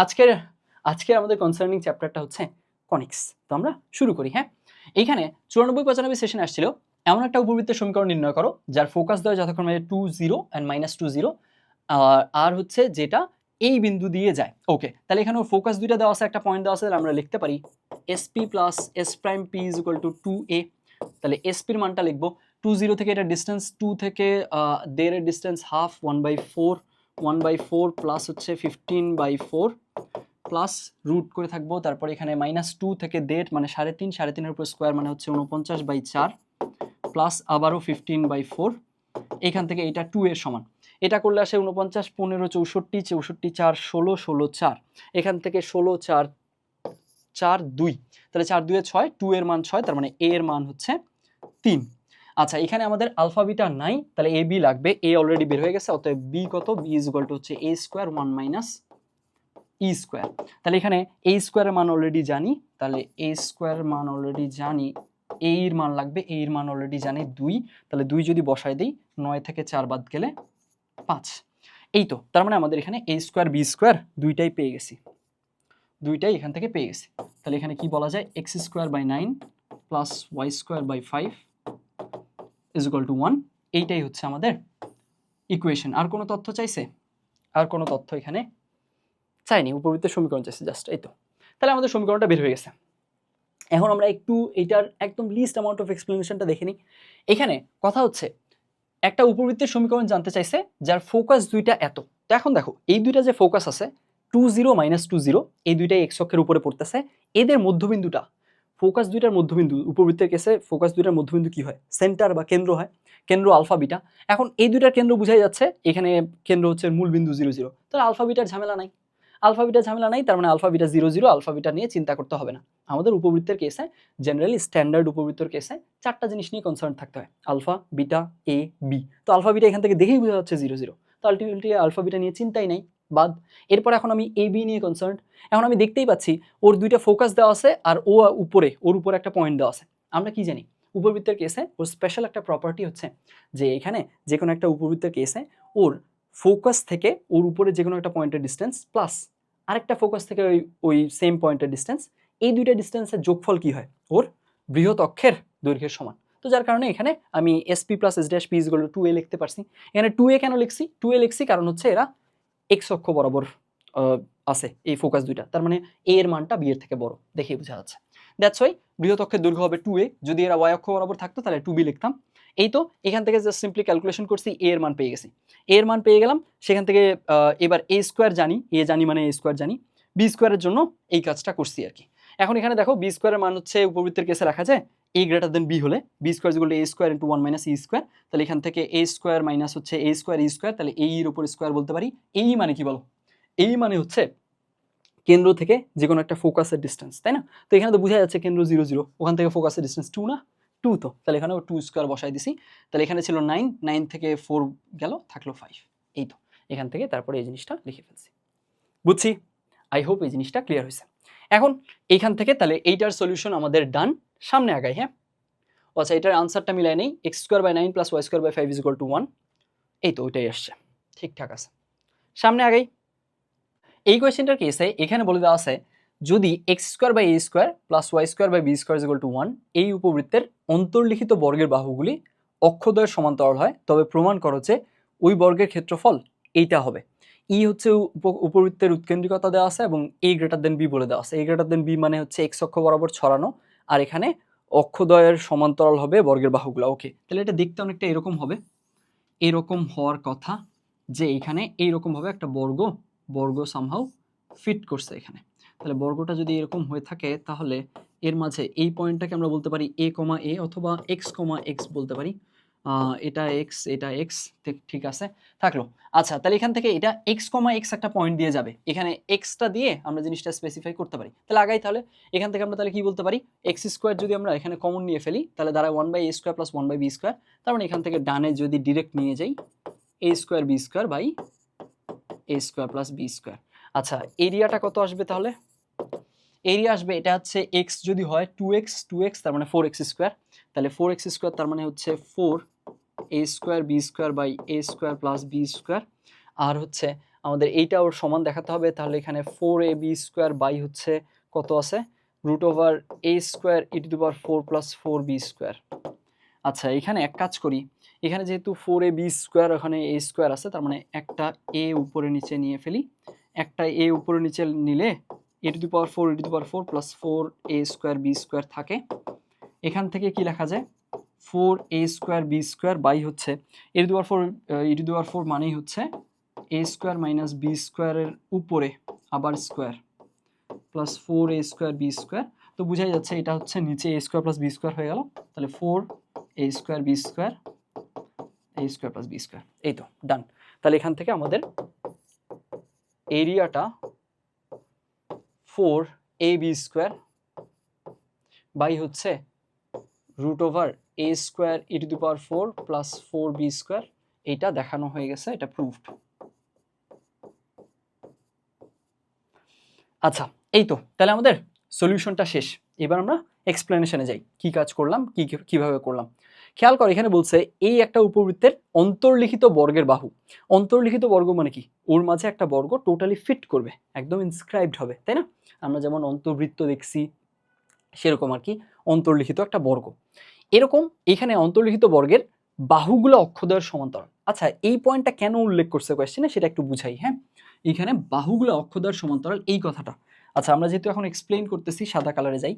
আজকের আজকের আমাদের কনসার্নিং চ্যাপ্টারটা হচ্ছে কনিক্স। তো আমরা শুরু করি। হ্যাঁ, এইখানে 94-95 সেশন আসছিল এমন একটা উপবৃত্তের সমীকরণ নির্ণয় করো যার ফোকাস দেওয়া যথাক্রমে 2 0 and -2 0 আর হচ্ছে যেটা এই বিন্দু দিয়ে যায়। ওকে, তাহলে এখানে ফোকাস দুইটা দেওয়া আছে, একটা পয়েন্ট দেওয়া আছে, তাহলে আমরা লিখতে পারি sp + s' p = 2a। তাহলে sp এর মানটা লিখবো 2 0 থেকে এটা ডিসটেন্স 2 থেকে দেড়ের ডিসটেন্স হাফ 1/4 প্লাস হচ্ছে 15/4 প্লাস রুট করে থাকবো, তারপর এখানে -2 থেকে দেড় মানে 3.5, 3.5-এর উপর স্কোয়ার মানে হচ্ছে 49/4 প্লাস আবারও 15/4, এখান থেকে এটা 2 এর সমান। এটা করলে আসে 49, 15, 64, 64 4 16, 16 4, এখান থেকে 16 4 4 2, তাহলে 4 2 6, 2 এর মান 6, তার মানে a এর মান হচ্ছে 3। আচ্ছা, এখানে আমাদের আলফা বিটা নাই, তাহলে a b লাগবে, a অলরেডি বের হয়ে গেছে, অতএব b কত, b = হচ্ছে a স্কয়ার 1 - e স্কয়ার। তাহলে এখানে a স্কয়ারের মান অলরেডি জানি, তাহলে a স্কয়ারের মান অলরেডি জানি, a এর মান লাগবে, a এর মান অলরেডি জানি 2, তাহলে 2 যদি বসায় দেই 9 থেকে 4 বাদ গেলে 5। এই তো, তার মানে আমাদের এখানে a স্কয়ার b স্কয়ার দুইটাই পেয়ে গেছি, দুইটাই এখান থেকে পেয়ে গেছি। তাহলে এখানে কি বলা যায়, x square by 9 plus y square by 5 = 1। এইটাই হচ্ছে আমাদের ইকুয়েশন। আর কোনো তথ্য চাইছে? আর কোনো তথ্য এখানে চাইনি, উপবৃত্তের সমীকরণ চাইছে জাস্ট। এই তো, তাহলে আমাদের সমীকরণটা বের হয়ে গেছে। এখন আমরা একটু এটার একদম লিস্ট অ্যামাউন্ট অফ এক্সপ্লেনেশনটা দেখে নিই। এখানে কথা হচ্ছে একটা উপবৃত্তের সমীকরণ জানতে চাইছে যার ফোকাস দুইটা এত। তো এখন দেখো এই দুইটা যে ফোকাস আছে 2 0 - 2 0, এই দুইটাই এক্স অক্ষের উপরে পড়তেছে, এদের মধ্যবিন্দুটা, ফোকাস দুইটার মধ্যবিন্দু, উপবৃত্তের কেসে ফোকাস দুইটার মধ্যবিন্দু কি হয়, সেন্টার বা কেন্দ্র হয়, কেন্দ্র আলফা বিটা। এখন এই দুইটার কেন্দ্র বোঝাই যাচ্ছে, এখানে কেন্দ্র হচ্ছে মূল বিন্দু 0 0, তাহলে আলফা বিটার ঝামেলা নাই, আলফা বিটার ঝামেলা নাই, তার মানে আলফা বিটা 0 0, আলফা বিটা নিয়ে চিন্তা করতে হবে না। আমাদের উপবৃত্তের কেসে জেনারেলি স্ট্যান্ডার্ড উপবৃত্তের কেসে চারটা জিনিস নিয়ে কনসার্ন থাকতে হয়, আলফা বিটা এ বি। তো আলফা বিটা এখান থেকে দেখেই বোঝা যাচ্ছে 0 0, তো আলটিমেটলি আলফা বিটা নিয়ে চিন্তাই নাই, বাদ। এরপর এখন আমি এ বি নিয়ে কনসার্ন। এখন আমি দেখতেই পাচ্ছি ওর দুইটা ফোকাস দেওয়া আছে আর ও উপরে, ওর উপরে একটা পয়েন্ট দেওয়া আছে। আমরা কি জানি উপবৃত্তের কেসে ওর স্পেশাল একটা প্রপার্টি হচ্ছে যে এখানে যে কোনো একটা উপবৃত্তের কেসে ওর ফোকাস থেকে ওর উপরে যে কোনো একটা পয়েন্টের ডিস্টেন্স প্লাস আরেকটা ফোকাস থেকে ওই ওই সেম পয়েন্টের ডিস্টেন্স, এই দুইটা ডিস্টেন্সের যোগফল কি হয়, ওর বৃহৎ অক্ষের দৈর্ঘ্যের সমান। তো যার কারণে এখানে আমি sp + s' p = 2a লিখতে পারছি। এখানে 2a কেন লিখছি, 2a লিখছি কারণ হচ্ছে এরা এক্স অক্ষ বরাবর আছে এই ফোকাস দুইটা, তার মানে a এর মানটা b এর থেকে বড়, দেখেই বোঝা যাচ্ছে। দ্যাটস ওয়াই বৃহৎ অক্ষের দৈর্ঘ্য হবে 2a, যদি এরা y অক্ষ বরাবর থাকতো তাহলে 2b লিখতাম। এই তো, এখান থেকে জাস্ট সিম্পলি ক্যালকুলেশন করছি, a এর মান পেয়ে গেছি, a এর মান পেয়ে গেলাম। সেখান থেকে এবার a স্কয়ার জানি, a জানি মানে a স্কয়ার জানি, b স্কয়ারের জন্য এই কাজটা করছি আর কি। এখন এখানে দেখো b স্কয়ারের মান হচ্ছে উপবৃত্তের কেসে রাখা যায় a > b হলে b square = a square * 1 - e square, তাহলে এখান থেকে a স্কয়ার মাইনাস হচ্ছে a স্কয়ার e স্কয়ার, তাহলে a এর উপর স্কয়ার বলতে পারি। এই মানে কি বলো, এই মানে হচ্ছে কেন্দ্র থেকে যে কোনো একটা ফোকাসের ডিস্টেন্স, তাই না? তো এখানে তো বোঝা যাচ্ছে কেন্দ্র 0 0, ওখান থেকে ফোকাসের ডিস্টেন্স 2 না, 2, তো তাহলে এখানে 2 স্কয়ার বসাই দিছি। তাহলে এখানে ছিল 9, 9 থেকে 4 গেল, থাকলো 5। এই তো, এখান থেকে তারপরে এই জিনিসটা লিখে ফেলছি। বুঝছি, আই হোপ এই জিনিসটা ক্লিয়ার হয়েছে। এখন এইখান থেকে তাহলে এইটার সলিউশন আমাদের ডান, সামনে আগাই। হ্যাঁ, আচ্ছা, এটার আনসারটা মিলাই নেই, x² / 9 + y² / 5 = 1। এই তো ওইটাই আসছে, ঠিকঠাক আছে, সামনে আগাই। এই কোয়েশ্চেনটার কেসে এখানে বলে দেওয়া আছে যদি x² / a² + y² / b² = 1 এই উপবৃত্তের অন্তর্লিখিত বর্গের বাহুগুলি অক্ষদ্বয়ের সমান্তরাল হয়, তবে প্রমাণ করো যে ওই বর্গের ক্ষেত্রফল এইটা হবে। ই হচ্ছে উপবৃত্তের উৎকেন্দ্রিকতা দেওয়া আছে এবং a > b বলে দেওয়া আছে। a > b মানে হচ্ছে x অক্ষ বরাবর ছড়ানো, আর এখানে অক্ষদ্বয়ের সমান্তরাল হবে বর্গের বাহুগুলো। ওকে, তাহলে এটা দেখতে অনেকটা এরকম হবে, এরকম হওয়ার কথা যে এখানে এইরকম ভাবে একটা বর্গ সামহাউ ফিট করছে এখানে। তাহলে বর্গটা যদি এরকম হয়ে থাকে তাহলে এর মাঝে এই পয়েন্টটাকে আমরা বলতে পারি a, a অথবা x, x বলতে পারি। এটা x, এটা x, ঠিক আছে থাকলো। আচ্ছা, তাহলে এখান থেকে এটা x, x একটা পয়েন্ট দিয়ে যাবে, এখানে xটা দিয়ে আমরা জিনিসটা স্পেসিফাই করতে পারি। তাহলে আগাই, তাহলে এখান থেকে আমরা তাহলে কি বলতে পারি, x² যদি আমরা এখানে কমন নিয়ে ফেলি তাহলে দাঁড়ায় 1/a² + 1/b²। তার মানে এখান থেকে ডানে যদি ডিরেক্ট নিয়ে যাই a² b² / a² + b²। আচ্ছা, এরিয়াটা কত আসবে তাহলে, এরিয়া আসবে এটা হচ্ছে x যদি হয় 2x তার মানে 4x², তাহলে 4x² তার মানে হচ্ছে 4a² b² / a² + b², আর হচ্ছে আমাদের এইটা ওর সমান দেখাতে হবে, তাহলে এখানে 4ab স্কোয়ার বাই হচ্ছে কত আছে root over a square e to the power 4 plus 4b square. আচ্ছা এখানে এক কাজ করি, এখানে যেহেতু 4ab স্কোয়ার ওখানে a স্কোয়ার আছে, তার মানে একটা a উপরে নিচে নিয়ে ফেলি, একটা a উপরে নিচে নিলে a to the power 4 e to the power 4 plus 4a square b square থাকে। এখান থেকে কি লেখা যায় 4a square b square by হচ্ছে a to the power 4 e to the power 4 মানেই হচ্ছে a স্কোয়ার মাইনাস b স্কোয়ারের উপরে আবার square plus 4a square b square. তো বোঝাই যাচ্ছে এটা হচ্ছে নিচে a square plus b square হয়ে গেল, তাহলে 4a square b square a square plus b square. এই তো ডান। তাহলে এখান থেকে আমাদের এরিয়াটা 4ab স্কোয়ার বাই হচ্ছে root over a square e to the power 4 plus 4b square, এইটা দেখানো হয়ে গেছে, এটা প্রুভড। আচ্ছা এই তো তাহলে আমাদের সলিউশনটা শেষ। এবার আমরা এক্সপ্লেনেশনে যাই, কি কাজ করলাম, কিভাবে করলাম। খেয়াল করো এখানে বলছে এই একটা উপবৃত্তের অন্তর্লিখিত বর্গের বাহু। অন্তর্লিখিত বর্গ মানে কি, ওর মাঝে একটা বর্গ টোটালি ফিট করবে, একদম ইনস্ক্রাইবড হবে, তাই না? আমরা যেমন অন্তর্বৃত্ত দেখছি সেরকম আর কি অন্তর্লিখিত একটা বর্গ। এরকম এখানে অন্তর্লিখিত বর্গের বাহুগুলো অক্ষদ্বয়ের সমান্তরাল। আচ্ছা এই পয়েন্টটা কেন উল্লেখ করছে কোয়েশ্চেনে সেটা একটু বুঝাই। হ্যাঁ, এখানে বাহুগুলো অক্ষদ্বয়ের সমান্তরাল এই কথাটা, আচ্ছা আমরা যেহেতু এখন এক্সপ্লেইন করতেছি সাদা কালারে যাই।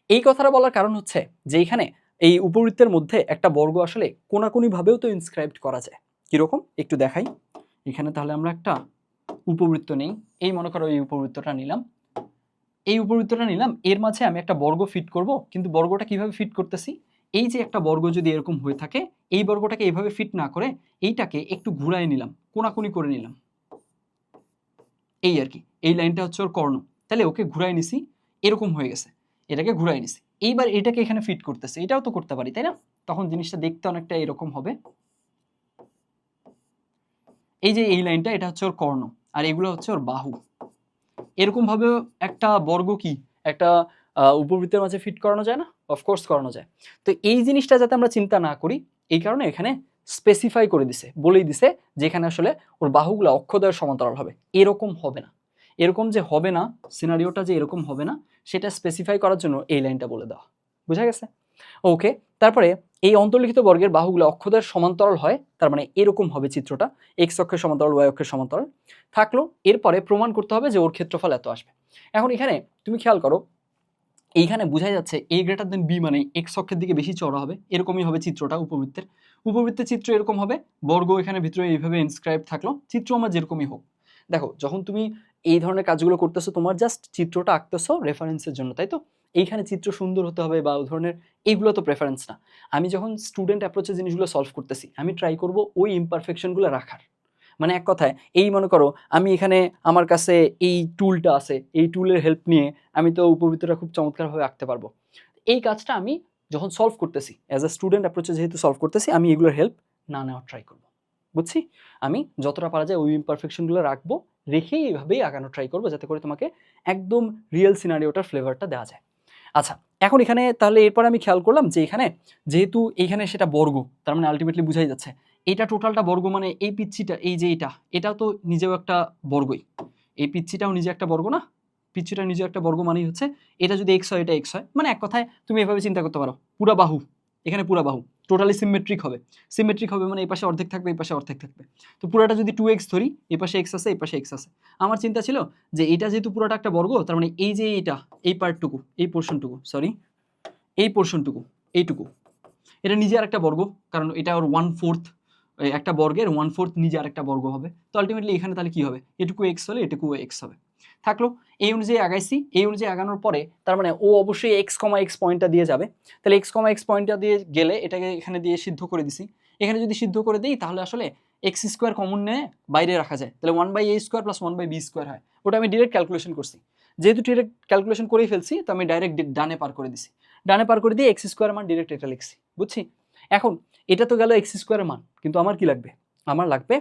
এই কথাটা বলার কারণ হচ্ছে যে এখানে এই উপবৃত্তের মধ্যে একটা বর্গ আসলে কোনাকুনি ভাবেও তো ইনস্ক্রাইবড করা যায়। কিরকম একটু দেখাই। এখানে তাহলে আমরা একটা উপবৃত্ত নেই, এই মনে করো এই উপবৃত্তটা নিলাম, এই উপবৃত্তটা নিলাম, এর মাঝে আমি একটা বর্গ ফিট করব, কিন্তু বর্গটা কিভাবে ফিট করতেছি, এই যে একটা বর্গ যদি এরকম হয়ে থাকে, এই বর্গটাকে এইভাবে ফিট না করে এইটাকে একটু ঘুরায় নিলাম, কোনাকুনি করে নিলাম, এই আর কি। এই লাইনটা হচ্ছে ওর কর্ণ, তাহলে ওকে ঘুরাই নিছি, এরকম হয়ে গেছে, এটাকে ঘুরাই নিছি। এইবার এটাকে এখানে ফিট করতেছে, এটাও তো করতে পারি তাই না? তখন জিনিসটা দেখতে অনেকটা এরকম হবে। এই যে এই লাইনটা এটা হচ্ছে ওর কর্ণ, আর এগুলো হচ্ছে ওর বাহু। এরকম ভাবে একটা বর্গ কি একটা উপবৃত্তের মাঝে ফিট করানো যায় না? অফকোর্স করানো যায়। তো এই জিনিসটা যাতে আমরা চিন্তা না করি এই কারণে এখানে স্পেসিফাই করে দিছে, বলেই দিছে যে এখানে আসলে ওর বাহুগুলো অক্ষদ্বয়ের সমান্তরাল হবে, এরকম হবে না। এরকম যে হবে না, সিনারিওটা যে এরকম হবে না সেটা স্পেসিফাই করার জন্য এই লাইনটা বলে দেওয়া। বোঝা গেছে? ওকে, তারপরে এই অন্তর্লিখিত বর্গের বাহুগুলো অক্ষদ্বয়ের সমান্তরাল হয়, তার মানে এরকম হবে চিত্রটা, এক্স অক্ষের সমান্তরাল ওয়াই অক্ষের সমান্তরাল থাকলো। এরপরে প্রমাণ করতে হবে যে ওর ক্ষেত্রফল এত আসবে। এখন এখানে তুমি খেয়াল করো, এইখানে বোঝা যাচ্ছে a গ্রেটার দেন বি মানে এক্স অক্ষের দিকে বেশি চড়া হবে, এরকমই হবে চিত্রটা উপবৃত্তের। উপবৃত্তের চিত্র এরকম হবে, বর্গ এখানে ভিতরে এইভাবে ইনস্ক্রাইব থাকলো, চিত্র আমার যেরকমই হোক। দেখো যখন তুমি এই ধরনের কাজগুলো করতেছো তোমার জাস্ট চিত্রটা আঁকতেছো রেফারেন্সের জন্য, তাই তো? এইখানে চিত্র সুন্দর হতে হবে বা ওই ধরনের এইগুলো তো প্রেফারেন্স না। আমি যখন স্টুডেন্ট অ্যাপ্রোচে জিনিসগুলো সলভ করতেছি আমি ট্রাই করব ওই ইমপারফেকশনগুলো রাখার। মানে এক কথায় এই মনে করো আমি এখানে আমার কাছে এই টুলটা আছে, এই টুলের হেল্প নিয়ে আমি তো উপবৃত্তটা খুব চমৎকারভাবে আঁকতে পারবো। এই কাজটা আমি যখন সলভ করতেছি অ্যাজ আ স্টুডেন্ট অ্যাপ্রোচে যেহেতু সলভ করতেছি আমি এগুলোর হেল্প না নেওয়ার ট্রাই করবো। বুঝছি? আমি যতটা পারা যায় ওই ইমপারফেকশনগুলো রাখবো, রেখেই এইভাবেই আগানো ট্রাই করবো যাতে করে তোমাকে একদম রিয়েল সিনারিওটার ফ্লেভারটা দেওয়া যায়। আচ্ছা এখন এখানে তাহলে এরপর আমি খেয়াল করলাম যে এখানে যেহেতু এইখানে সেটা বর্গ, তার মানে আলটিমেটলি বুঝাই যাচ্ছে এটা টোটালটা বর্গ, মানে এই পিচ্ছিটা এই যে এটাও তো নিজেও একটা বর্গই, এই পিচ্ছিটাও নিজে একটা বর্গ না? পিচ্ছিটা নিজে একটা বর্গ মানেই হচ্ছে এটা যদি এক্স হয় এটা এক্স হয়, মানে এক কথায় তুমি এভাবে চিন্তা করতে পারো পুরা বাহু, এখানে পুরা বাহু টোটালি সিমেট্রিক হবে। সিমেট্রিক হবে মানে এই পাশে অর্ধেক থাকবে এই পাশে অর্ধেক থাকবে। তো পুরাটা যদি 2x ধরি, এই পাশে এক্স আছে এই পাশে এক্স আছে। আমার চিন্তা ছিল যে এটা যেহেতু পুরোটা একটা বর্গ, তার মানে এই যে এটা এই পার্টটুকু এই পোর্শনটুকু সরি এই পোর্শনটুকু এইটুকু এটা নিজে আর একটা বর্গ, কারণ এটা ওর 1/4 একটা বর্গের 1/4 নিজে আর একটা বর্গ হবে। তো আলটিমেটলি এখানে তাহলে কি হবে, এটুকু এক্স হলে এটুকু এক্স হবে। থাকলো এই অনুযায়ী আগাইছি, এই অনুযায়ী আগানোর পরে তার মানে ও অবশ্যই এক্স কমা এক্স পয়েন্টটা দিয়ে যাবে। তাহলে এক্স কমা এক্স পয়েন্টটা দিয়ে গেলে এটাকে এখানে দিয়ে সিদ্ধ করে দিছি। এখানে যদি সিদ্ধ করে দিই তাহলে আসলে এক্স স্কোয়ার কমন নিয়ে বাইরে রাখা যায়, তাহলে 1/a square plus 1/b square হয়। ওটা আমি ডিরেক্ট ক্যালকুলেশন করছি, যেহেতু ডিরেক্ট ক্যালকুলেশন করেই ফেলছি তো আমি ডাইরেক্ট ডানে পার করে দিছি। ডানে পার করে দিয়ে এক্স স্কোয়ার মান ডিরেক্ট এটা লিখছি। বুঝছি? এখন এটা তো গেল এক্স স্কোয়ারের মান, কিন্তু আমার কি লাগবে, আমার লাগবে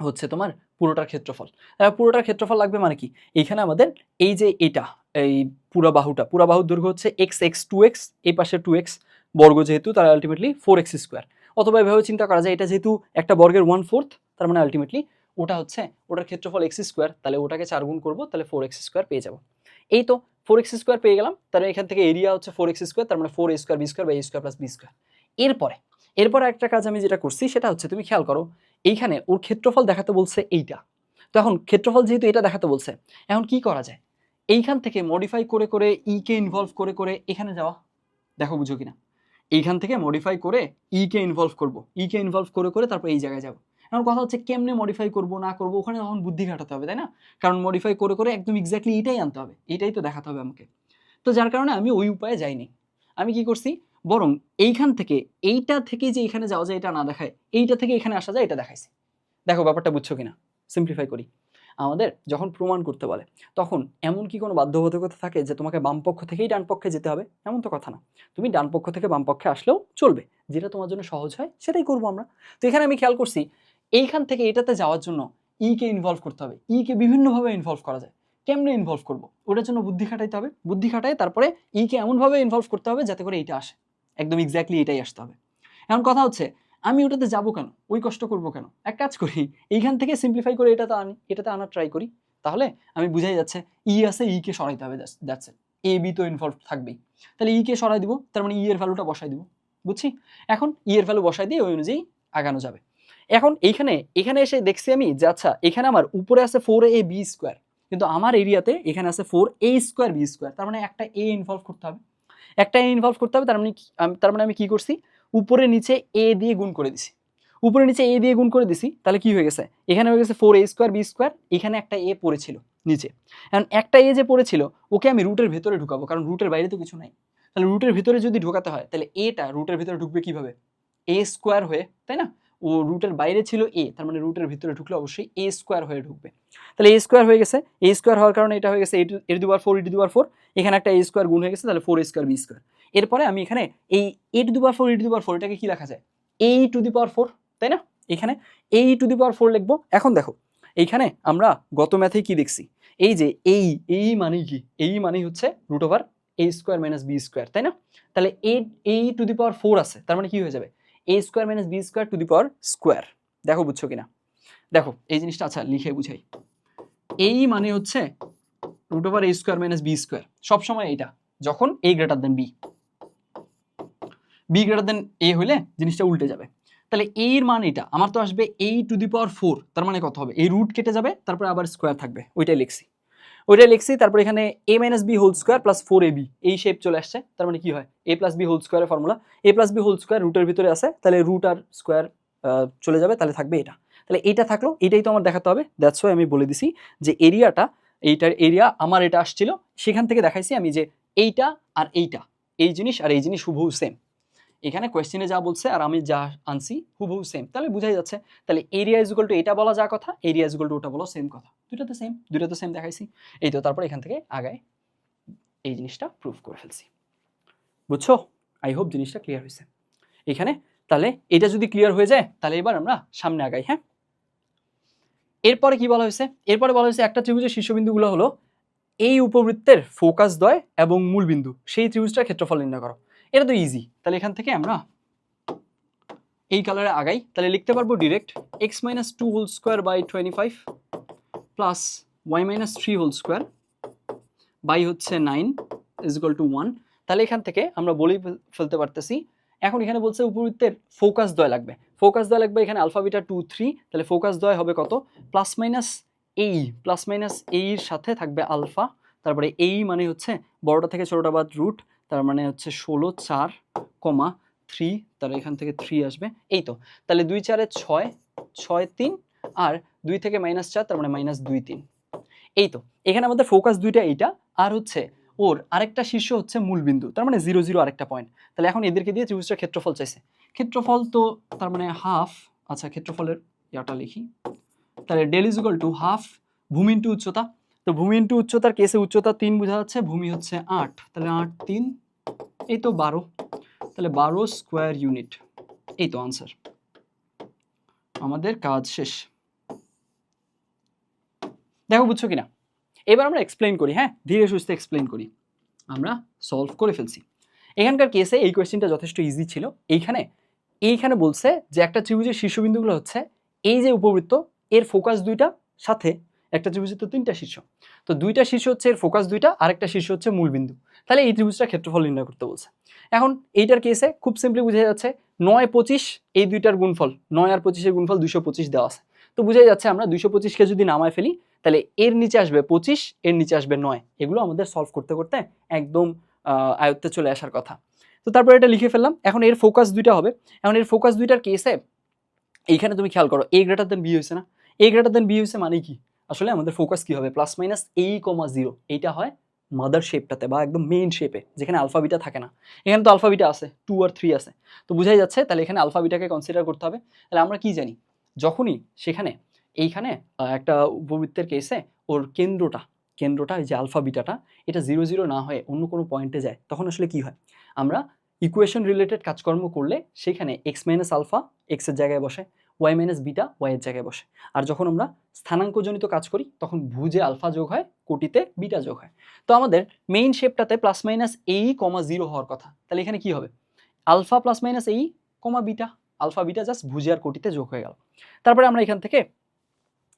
হচ্ছে তোমার পুরোটার ক্ষেত্রফল। পুরোটার ক্ষেত্রফল লাগবে মানে কি, এইখানে আমাদের এই যে এটা এই পুরা বাহুর দৈর্ঘ্য হচ্ছে এক্স এক্স 2x, এই পাশে 2x বর্গ যেহেতু তার আলটিমেটলি 4x স্কোয়ার। অথবা এভাবে চিন্তা করা যায় এটা যেহেতু একটা বর্গের 1/4 তার মানে আলটিমেটলি ওটা হচ্ছে ওটার ক্ষেত্রফল এক্স স্কোয়ার, তাহলে ওটাকে 4 গুণ করবো, তাহলে 4x স্কোয়ার পেয়ে যাবো। এই তো 4x স্কোয়ার পেয়ে গেলাম, তাহলে এখান থেকে এরিয়া হচ্ছে 4x স্কোয়ার, তার মানে 4a square B square by a square plus B square. এরপরে একটা কাজ আমি যেটা করছি সেটা হচ্ছে, তুমি খেয়াল করো, এইখানে ওর ক্ষেত্রফল দেখাতে বলছে এইটা। তো এখন ক্ষেত্রফল যেহেতু এটা দেখাতে বলছে, এখন কি করা যায়, এইখান থেকে মডিফাই করে করে কে ইনভলভ করে করে এখানে যাওয়া। দেখো বুঝো কিনা, এইখান থেকে মডিফাই করে কে ইনভলভ করবো, কে ইনভলভ করে করে তারপর এই জায়গায় যাবো। এখন কথা হচ্ছে কেমনে মডিফাই করবো না করবো, ওখানে তখন বুদ্ধি খাটাতে হবে, তাই না? কারণ মডিফাই করে করে একদম এক্স্যাক্টলি এটাই আনতে হবে, এটাই তো দেখাতে হবে আমাকে। তো যার কারণে আমি ওই উপায়ে যাইনি। আমি কি করছি, বরং এইখান থেকে এইটা থেকে যে এখানে যাওয়া যায় এটা না দেখায়, এইটা থেকে এখানে আসা যায় এটা দেখাইছি। দেখো ব্যাপারটা বুঝছো কিনা? সিম্পলিফাই করি। আমাদের যখন প্রমাণ করতে বলে তখন এমন কি কোনো বাধ্যবাধকতা থাকে যে তোমাকে বাম পক্ষ থেকেই ডান পক্ষে যেতে হবে? এমন তো কথা না। তুমি ডান পক্ষ থেকে বাম পক্ষে আসলেও চলবে, যেটা তোমার জন্য সহজ হয় সেটাই করবো আমরা। তো এখানে আমি খেয়াল করছি, এইখান থেকে এটাতে যাওয়ার জন্য কে ইনভলভ করতে হবে। কে বিভিন্নভাবে ইনভলভ করা যায়, কেমনে ইনভলভ করবো ওটার জন্য বুদ্ধি খাটাইতে হবে। বুদ্ধি খাটায় তারপরে কে এমনভাবে ইনভলভ করতে হবে যাতে করে এইটা আসে, একদম এক্স্যাক্টলি এটাই আসতে হবে। এখন কথা হচ্ছে, আমি ওটাতে যাবো কেন, ওই কষ্ট করবো কেন? এক কাজ করি, এইখান থেকে সিম্পলিফাই করে এটাতে আনার ট্রাই করি, তাহলে আমি বুঝাই যাচ্ছে আছে, কে সরাইতে হবে, দ্যাটস ইট। এ বি তো ইনভলভ থাকবেই, তাহলে কে সরাই দিব, তার মানে এর ভ্যালুটা বসাই দিব, বুঝছি? এখন এর ভ্যালু বসাই দিয়ে ওই অনুযায়ী আগানো যাবে। এখন এখানে এসে দেখছি আমি যে আচ্ছা এখানে আমার উপরে আছে 4ab স্কোয়ার, কিন্তু আমার এরিয়াতে এখানে আছে 4a স্কোয়ার বি স্কোয়ার, তার মানে একটা এ ইনভলভ করতে হবে, তার মানে আমি কি করছি, উপরে নিচে এ দিয়ে গুণ করে দিছি, উপরে নিচে এ দিয়ে গুণ করে দিছি, তাহলে কি হয়ে গেছে, এখানে হয়ে গেছে 4a স্কোয়ার বি স্কোয়ার, এখানে একটা এ পড়েছিল নিচে। এখন একটা এ যে পড়েছিল ওকে আমি রুটের ভেতরে ঢুকাবো, কারণ রুটের বাইরে তো কিছু নাই। তাহলে রুটের ভিতরে যদি ঢোকাতে হয় তাহলে এটা রুটের ভিতরে ঢুকবে কিভাবে, এ স্কোয়ার হয়ে, তাই না? ও রুটের বাইরে ছিল এ, তার মানে রুটের ভিতরে ঢুকলে অবশ্যই এ স্কোয়ার হয়ে ঢুকবে। তাহলে এ স্কোয়ার হয়ে গেছে, এ স্কোয়ার হওয়ার কারণে এটা হয়ে গেছে A to the power 4 e to the power 4, এখানে একটা এ স্কোয়ার গুণ হয়ে গেছে, তাহলে 4a স্কোয়ার বি স্কোয়ার। এরপরে আমি এখানে এই A to the power 4 e to the power 4 এটাকে কি লেখা যায়, এ টু দি পাওয়ার 4, তাই না? এখানে এ টু দি পাওয়ার 4 লিখবো। এখন দেখো এইখানে আমরা গত ম্যাথে কি দেখছি, এই যে এই মানে কি, এই মানে হচ্ছে root over A square minus B square, তাই না? তাহলে এ টু দি পাওয়ার 4 আছে, তার মানে কি হয়ে যাবে, A square minus B square to the power square. দেখো বুঝছো কিনা? দেখো এই জিনিসটা আচ্ছা লিখে বুঝাই, এই মানে হচ্ছে root over A square minus B square, সবসময় এইটা যখন A greater than B, B greater than A হইলে জিনিসটা উল্টে যাবে। তাহলে এর মান এটা আমার তো আসবে এ টু দি পাওয়ার 4, তার মানে কত হবে, এই রুট কেটে যাবে, তারপরে আবার স্কোয়ার থাকবে, ওইটাই লিখছি। তারপর এখানে a minus B whole square plus 4ab, এই শেপ চলে আসছে, তার মানে কি হয়, a প্লাস বি হোল স্কোয়ারের formula, a plus B whole square রুটের ভিতরে আছে, তাহলে রুট আর স্কোয়ার চলে যাবে, তাহলে থাকবে এটা। তাহলে এইটা থাকলো, এটাই তো আমার দেখাতে হবে। দ্যাটস ওয়াই আমি বলে দিছি যে এরিয়াটা, এইটার এরিয়া আমার এটা আসছিল, সেখান থেকে দেখাইছি আমি যে এইটা আর এইটা, এই জিনিস আর এই জিনিস হুবহু সেম। এখানে কোয়েশ্চেনে যা বলছে আর আমি যা আনছি হুবহু সেম, তাহলে বুঝাই যাচ্ছে। তাহলে এরিয়া ইজ ইকুয়াল টু এটা বলা যা কথা, এরিয়া ইজ ইকুয়াল টু ওটা বলা সেম কথা, দুইটা তো সেম দেখাইছি। এই তো তারপর এখান থেকে আগায় এই জিনিসটা প্রুফ করে ফেলছি, বুঝছো? আই হোপ জিনিসটা ক্লিয়ার হয়েছে এখানে। তাহলে এটা যদি ক্লিয়ার হয়ে যায় তাহলে এবার আমরা সামনে আগাই। হ্যাঁ, এরপরে কি বলা হয়েছে, এরপরে বলা হয়েছে একটা ত্রিভুজের শীর্ষবিন্দুগুলো হলো এই উপবৃত্তের ফোকাস দ্বয় এবং মূলবিন্দু, সেই ত্রিভুজটার ক্ষেত্রফল নির্ণয় করো। এটা তো ইজি। তাহলে এখান থেকে আমরা এই কালারে আগাই, তাহলে লিখতে পারবো direct x minus 2 whole square by 25 plus y minus 3 whole square by হচ্ছে 9 ইজ ইকুয়াল টু 1। তাহলে এখান থেকে আমরা বলেই ফেলতে পারতেছি, এখন এখানে বলছে উপবৃত্তের ফোকাস দ্বয় লাগবে, এখানে আলফা বিটা 2 3, তাহলে ফোকাস দ্বয় হবে কত, প্লাস মাইনাস এর সাথে থাকবে আলফা, তারপরে এই মানে হচ্ছে বড়টা থেকে ছোটটা বাদ রুট, তার মানে হচ্ছে 16 4 কমা 3, তাহলে এখান থেকে 3 আসবে। এই তো, তাহলে 2 4 6 6 3 আর 2 থেকে -4, তার মানে -2 3। এই তো, এখানে আমাদের ফোকাস দুইটা এইটা, আর হচ্ছে ওর আরেকটা শীর্ষ হচ্ছে মূলবিন্দু, তার মানে 0 0 আরেকটা পয়েন্ট। তাহলে এখন এদেরকে দিয়ে ত্রিভুজটার ক্ষেত্রফল চাইছে, ক্ষেত্রফল তো তার মানে হাফ, আচ্ছা ক্ষেত্রফলের ইয়াটা লিখি, তাহলে del is equal to half ভূমি ইন্টু উচ্চতা। তো ভূমি ইন্টু উচ্চতার কেসে উচ্চতা 3 বোঝা যাচ্ছে, ভূমি হচ্ছে 8, তাহলে 8 3 এই তো 12, তাহলে 12 স্কোয়ার ইউনিট। এই তো আনসার, আমাদের কাজ শেষ। দেখো বুঝছো কিনা? এবার আমরা এক্সপ্লেইন করি, হ্যাঁ ধীরে সুস্থে এক্সপ্লেইন করি। আমরা সলভ করে ফেলছি এখানকার কেসে, এই কোয়েশ্চেনটা যথেষ্ট ইজি ছিল। এইখানে বলছে যে একটা ত্রিভুজের শীর্ষবিন্দুগুলো হচ্ছে এই যে উপবৃত্ত, এর ফোকাস দুইটা, সাথে একটা ত্রিভুজের তো 3টা শীর্ষ, তো 2টা শীর্ষ হচ্ছে এর ফোকাস 2টা, আরেকটা শীর্ষ হচ্ছে মূলবিন্দু। তাহলে এই ত্রিভুজটার ক্ষেত্রফল নির্ণয় করতে বলছে। এখন এইটার কেসে খুব সিম্পলি বোঝা যাচ্ছে 9 25 এই দুইটার গুণফল, 9 আর 25 এর গুণফল 225 দেওয়া আছে। তো বোঝাই যাচ্ছে আমরা 225কে যদি নামায় ফেলি তাহলে এর নিচে আসবে 25, এর নিচে আসবে 9। এগুলো আমাদের সলভ করতে করতে একদম আয়ত্তে চলে আসার কথা। তো তারপর এটা লিখে ফেললাম। এখন এর ফোকাস দুইটা হবে। এখন এর ফোকাস দুইটার কেসে এইখানে তুমি খেয়াল করো, a গ্রেটার দেন b হয়েছে না? a গ্রেটার দেন b হয়েছে মানে কি? আসলে আমাদের ফোকাস কি হবে? প্লাস মাইনাস a, 0 এইটা হয় মাদার শেপটাতে বা একদম মেইন শেপে, যেখানে আলফা বিটা থাকে না। এখানে তো আলফা বিটা আছে, 2 আর 3 আছে, তো বুঝাই যাচ্ছে তাহলে এখানে আলফা বিটাকে কনসিডার করতে হবে। তাহলে আমরা কি জানি, যখনই সেখানে এইখানে একটা উপবৃত্তের কেসে ওর কেন্দ্রটা এই যে আলফা বিটাটা এটা 0 0 না হয়ে অন্য কোনো পয়েন্টে যায়, তখন আসলে কি হয়? আমরা ইকুয়েশন রিলেটেড কাজকর্ম করলে সেখানে এক্স মাইনাস আলফা এক্স এর জায়গায় বসে, ওয়াই মাইনাস বিটা ওয়াই এর জায়গায় বসে। আর যখন আমরা স্থানাঙ্কজনিত কাজ করি তখন ভুজে আলফা যোগ হয়, কোটিতে বিটা যোগ হয়। তো আমাদের মেইন শেপটাতে প্লাস মাইনাস এই, 0 হওয়ার কথা। তাহলে এখানে কি হবে? আলফা প্লাস মাইনাস এই, বিটা, আলফা বিটা জাস্ট ভুজে আর কোটিতে যোগ হয়ে গেল। তারপরে আমরা এখান থেকে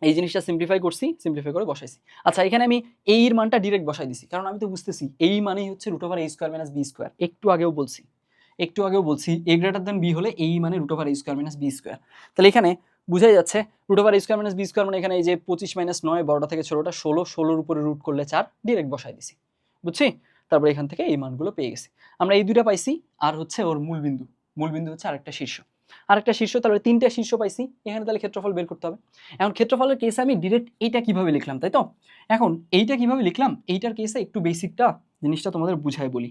এই জিনিসটা সিম্পলিফাই করছি, সিম্পলিফাই করে বসাইছি। আচ্ছা, এখানে আমি এই এর মানটা ডিরেক্ট বসাই দিছি, কারণ আমি তো বুঝতেছি এই মানেই হচ্ছে √ a square minus B square. একটু আগেও বলছি a গ্রেটার দেন b হলে এই মানে √ a square minus B square. তাহলে এখানে বুঝাই যাচ্ছে √ a square minus B square মানে এখানে এই যে 25 মাইনাস 9, বড়টা থেকে ছোটটা 16, 16 উপরে রুট করলে 4, ডিরেক্ট বসাই দিছি, বুঝছি? তারপর এখান থেকে এই মানগুলো পেয়ে গেছি আমরা। এই দুইটা পাইছি, আর হচ্ছে ওর মূলবিন্দু হচ্ছে আরেকটা শীর্ষ, তাহলে 3টা শীর্ষ পাইছি। এখানে তাহলে ক্ষেত্রফল বের করতে হবে। এখন ক্ষেত্রফলের কেসে আমি ডিরেক্ট এইটা কিভাবে লিখলাম, তাই তো? এখন এইটা কিভাবে লিখলাম, এইটার কেসে একটু বেসিকটা জিনিসটা তোমাদের বুঝাই বলি।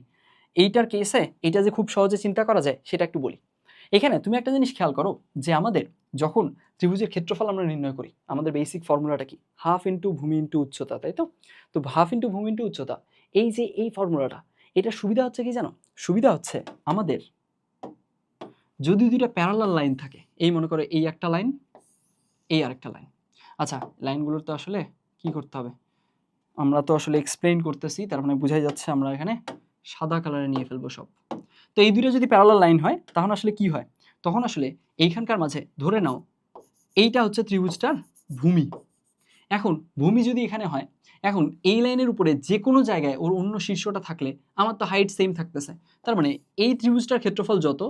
এইটার কেসে এটা যে খুব সহজে চিন্তা করা যায় সেটা একটু বলি। এখানে তুমি একটা জিনিস খেয়াল করো যে আমাদের যখন ত্রিভুজের ক্ষেত্রফল আমরা নির্ণয় করি, আমাদের বেসিক ফর্মুলাটা কি? হাফ ইন্টু ভূমি ইন্টু উচ্চতা, তাই তো? তো হাফ ইন্টু ভূমি ইন্টু উচ্চতা, এই যে এই ফর্মুলাটা, এটা সুবিধা হচ্ছে কি জানো? সুবিধা হচ্ছে আমাদের যদি দুইটা প্যারালাল লাইন থাকে, এই মনে করো এই একটা লাইন, এই আরেকটা লাইন। আচ্ছা, লাইনগুলোর তো আসলে কি করতে হবে, আমরা তো আসলে এক্সপ্লেইন করতেছি, তার মানে বোঝাই যাচ্ছে আমরা এখানে সাদা কালারে নিয়ে ফেলবো সব। তো এই দুটো যদি প্যারালাল লাইন হয় তখন আসলে কি হয়? তখন আসলে এইখানকার মাঝে ধরে নাও এইটা হচ্ছে ত্রিভুজটার ভূমি। এখন ভূমি যদি এখানে হয়, এখন এই লাইনের উপরে যে কোনো জায়গায় ওর অন্য শীর্ষটা থাকলে আমার তো হাইট সেম থাকতেছে, তার মানে এই ত্রিভুজটার ক্ষেত্রফল যত,